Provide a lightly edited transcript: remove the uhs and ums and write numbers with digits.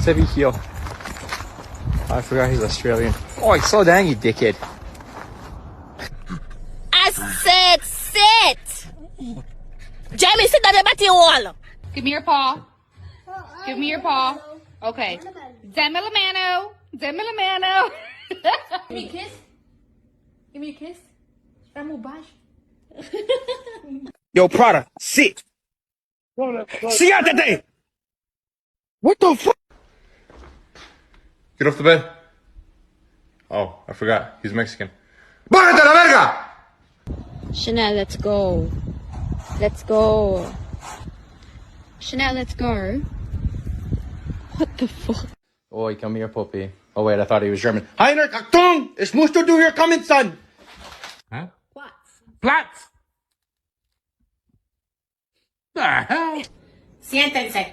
Stevie here. I forgot he's Australian. Oh, slow down, you dickhead. I said sit! Jamie, sit down about your wall. Give me your paw. Give me your paw. Okay. Demilamano. Demilamano. Give me a kiss. Give me a kiss. Yo, Prada, sit. See you out that day. What the fuck? Get off the bed. Oh, I forgot. He's Mexican. ¡Bájate la verga! Chanel, let's go. Let's go. Chanel, let's go. What the fuck? Oi, come here, puppy. Oh, wait, I thought he was German. Heinrich, Achtung! Es musst du hier kommen, son. Huh? Platz. The hell? Siéntense.